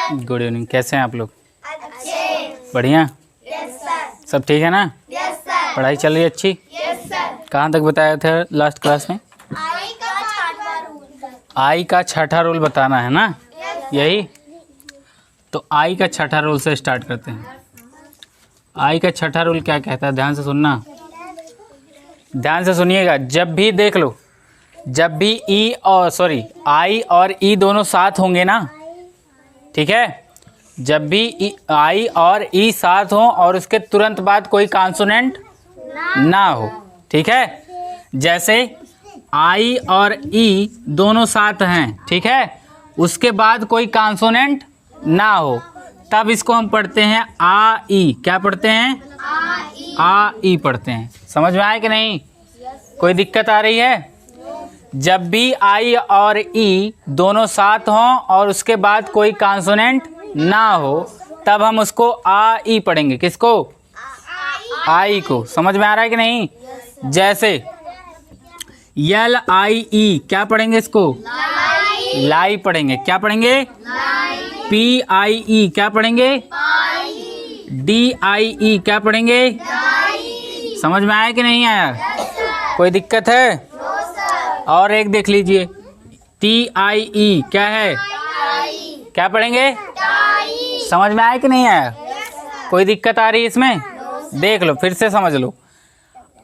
Good evening. कैसे हैं आप लोग? अच्छे। बढ़िया। Yes sir. सब ठीक है ना? Yes sir. पढ़ाई चल रही है अच्छी? Yes sir. कहाँ तक बताया था लास्ट क्लास में? आई का छठवां रूल। आई का छठा रूल बताना है ना? यस। यही तो आई का छठा रूल से स्टार्ट करते हैं। आई का छठा रूल क्या कहता है? ध्यान से सुनना, ध्यान से सुनिएगा। जब भी देख लो, जब भी आई और ई दोनों साथ होंगे ना, ठीक है, जब भी आई और ई साथ हों और उसके तुरंत बाद कोई कॉन्सोनेंट ना हो, ठीक है, जैसे आई और ई दोनों साथ हैं, ठीक है, उसके बाद कोई कॉन्सोनेंट ना हो, तब इसको हम पढ़ते हैं आ ई। क्या पढ़ते हैं? आ ई पढ़ते हैं। समझ में आया कि नहीं? कोई दिक्कत आ रही है? जब भी आई और ई दोनों साथ हों और उसके बाद कोई कॉन्सोनेंट ना हो, तब हम उसको आ ई पढ़ेंगे। किसको? आई को। समझ में आ रहा है कि नहीं? जैसे यल आई ई, क्या पढ़ेंगे इसको? लाई पढ़ेंगे। क्या पढ़ेंगे? पी आई ई, क्या पढ़ेंगे? डी आई ई, क्या पढ़ेंगे? समझ में आया कि नहीं आया? कोई दिक्कत है? और एक देख लीजिए, टी आई ई, क्या है? क्या पढ़ेंगे? समझ में आया कि नहीं आया? कोई दिक्कत आ रही है इसमें? देख लो, फिर से समझ लो।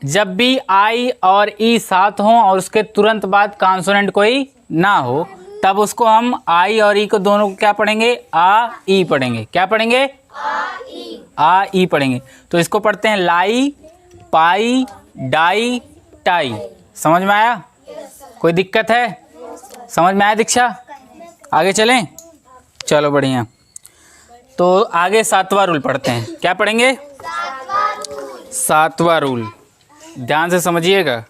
जब भी आई और ई साथ हों और उसके तुरंत बाद कॉन्सोनेंट कोई ना हो, तब उसको हम आई और ई को दोनों को क्या पढ़ेंगे? आ ई पढ़ेंगे। क्या पढ़ेंगे? आ ई पढ़ेंगे। तो इसको पढ़ते हैं लाई, पाई, डाई, टाई। समझ में आया? कोई दिक्कत है? समझ में आया दीक्षा? आगे चलें? चलो बढ़िया। तो आगे सातवां रूल पढ़ते हैं। क्या पढ़ेंगे? सातवां रूल। ध्यान से समझिएगा।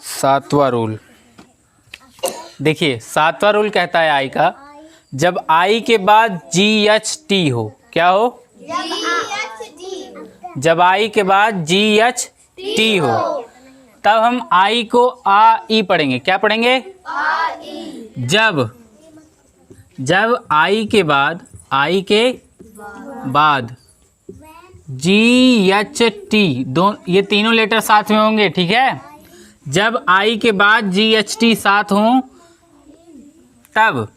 सातवां रूल देखिए, सातवां रूल कहता है आई का, जब आई के बाद जी एच टी हो। क्या हो? जब आई के बाद जी एच टी हो, तब हम आई को आ ई पढ़ेंगे। क्या पढ़ेंगे? जब आई के बाद जी एच टी, ये तीनों लेटर साथ में होंगे, ठीक है। जब आई के बाद जी एच टी साथ हों, तब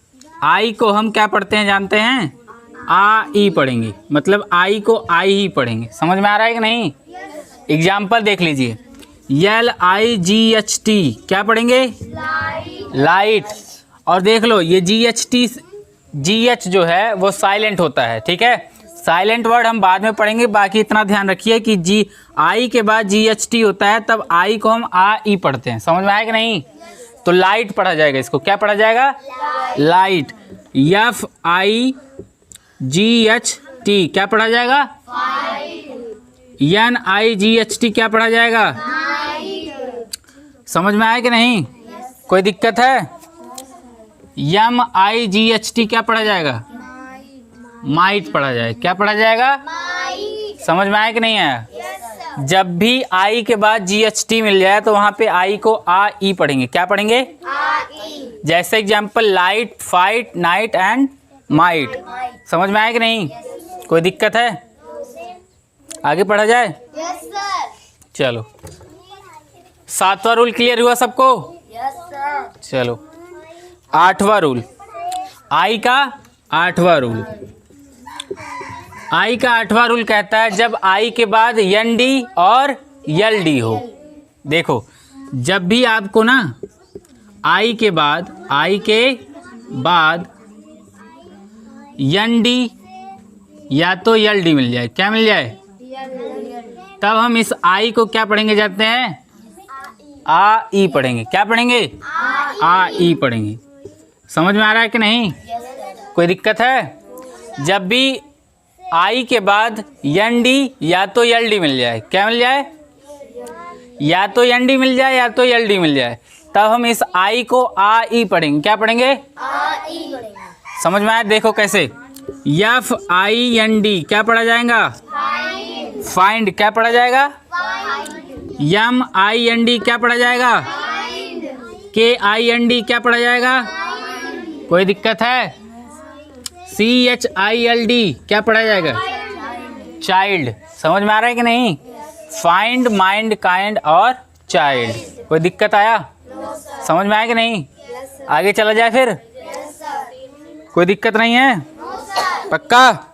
आई को हम क्या पढ़ते हैं जानते हैं? आ ई पढ़ेंगे। मतलब आई को आई ही पढ़ेंगे। समझ में आ रहा है कि नहीं? एग्जाम्पल देख लीजिए, यल आई जी एच टी, क्या पढ़ेंगे? लाइट। और देख लो, ये जी एच जो है वो साइलेंट होता है, ठीक है। साइलेंट वर्ड हम बाद में पढ़ेंगे, बाकी इतना ध्यान रखिए कि जी आई के बाद जी एच टी होता है, तब आई को हम आ ई पढ़ते हैं। समझ में आया कि नहीं? तो लाइट पढ़ा जाएगा। इसको क्या पढ़ा जाएगा? Light. F I ji H T, क्या पढ़ा जाएगा? एन आई जी एच टी, क्या पढ़ा जाएगा? समझ में आया कि नहीं? कोई दिक्कत है? एम आई जी एच टी, क्या पढ़ा जाएगा? माइट पढ़ा जाएगा। क्या पढ़ा जाएगा? समझ में आया कि नहीं आया? जब भी आई के बाद जी एच टी मिल जाए तो वहां पे आई को आ ई पढ़ेंगे। क्या पढ़ेंगे? जैसे example, light, fight, night and might. समझ में आया कि नहीं? कोई दिक्कत है? आगे पढ़ा जाए? चलो, सातवां रूल क्लियर हुआ सबको? चलो, आठवां रूल। आई का आठवां रूल। आई का आठवां रूल कहता है, जब आई के बाद एन डी और यल डी हो। देखो, जब भी आपको ना आई के बाद एन डी या तो यल डी मिल जाए। क्या मिल जाए? तब हम इस आई को क्या पढ़ेंगे जानते हैं? आ ई पढ़ेंगे। क्या पढ़ेंगे? आ ई पढ़ेंगे। समझ में आ रहा है कि नहीं? कोई दिक्कत है? जब भी आई के बाद एन डी या तो यल डी मिल जाए। क्या मिल जाए? या तो एन डी मिल जाए या तो यल डी मिल जाए, तब हम इस आई को आ ई पढ़ेंगे। क्या पढ़ेंगे? समझ में आया? देखो कैसे, एफ आई एन डी, क्या पढ़ा जाएगा? फाइंड। क्या पढ़ा जाएगा? एम आई एन डी, क्या पढ़ा जाएगा? के आई एन डी, क्या पढ़ा जाएगा? कोई दिक्कत है? CHILD क्या पढ़ा जाएगा? चाइल्ड। समझ में आ रहा है कि नहीं? फाइंड, माइंड, काइंड और चाइल्ड। कोई दिक्कत आया? समझ में आया कि नहीं? आगे चला जाए फिर? कोई दिक्कत नहीं है? पक्का?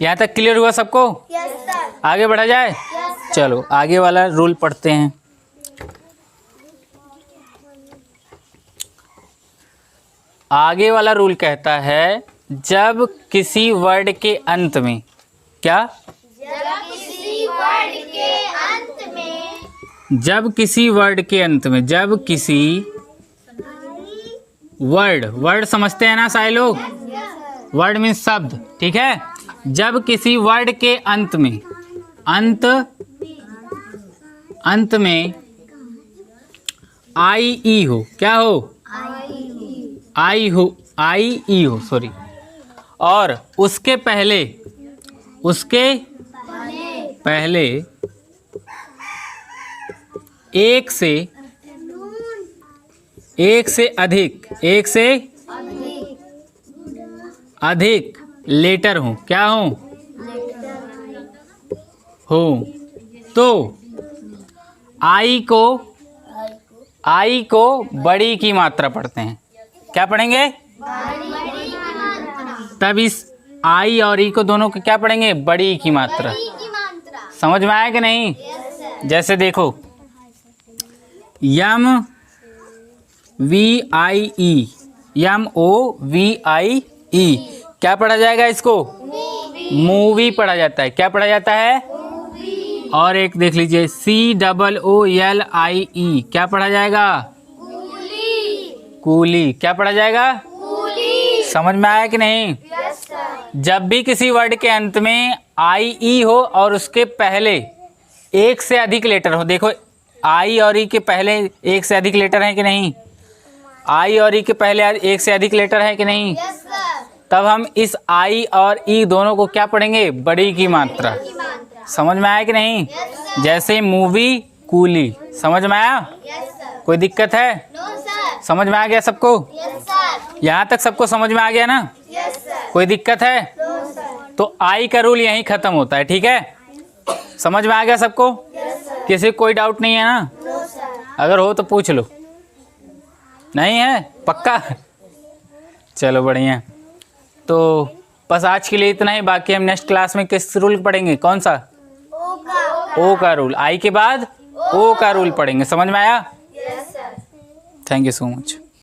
यहाँ तक क्लियर हुआ सबको? आगे बढ़ा जाए? चलो आगे वाला रूल पढ़ते हैं। आगे वाला रूल कहता है जब किसी वर्ड के अंत में क्या? किसी वर्ड के अंत में, जब किसी वर्ड के अंत में, जब किसी वर्ड समझते हैं ना सारे लोग? वर्ड मीन्स शब्द, ठीक है? जब किसी वर्ड के अंत में, अंत में आई ई हो, क्या हो? आई ई हो, सॉरी, और उसके पहले एक से अधिक लेटर हो, क्या हो? तो आई को बड़ी की मात्रा पढ़ते हैं। क्या पढ़ेंगे? तब इस आई और ई को दोनों को क्या पढ़ेंगे? बड़ी की मात्रा। समझ में आया कि नहीं? जैसे देखो MOVIE क्या पढ़ा जाएगा इसको? मूवी पढ़ा जाता है। क्या पढ़ा जाता है? और एक देख लीजिए COOLIE क्या पढ़ा जाएगा? कूली। क्या पढ़ा जाएगा? समझ में आया कि नहीं? जब भी किसी वर्ड के अंत में IE हो और उसके पहले एक से अधिक लेटर हो, देखो आई और ई के पहले एक से अधिक लेटर है कि नहीं? आई और ई के पहले एक से अधिक लेटर है कि नहीं? तब हम इस आई और ई दोनों को क्या पढ़ेंगे? बड़ी की मात्रा। समझ में आया कि नहीं? जैसे मूवी, कूली। समझ में आया? कोई दिक्कत है? समझ में आ गया सबको? यहाँ तक सबको समझ में आ गया ना? कोई दिक्कत है? तो आई का रूल यहीं खत्म होता है, ठीक है? समझ में आ गया सबको? किसी को कोई डाउट नहीं है ना? अगर हो तो पूछ लो। नहीं है? पक्का? चलो बढ़िया। तो बस आज के लिए इतना ही। बाकी हम नेक्स्ट क्लास में किस रूल पढ़ेंगे? कौन सा? ओ का रूल। आई के बाद ओ का रूल पढ़ेंगे। समझ में आया? Thank you so much.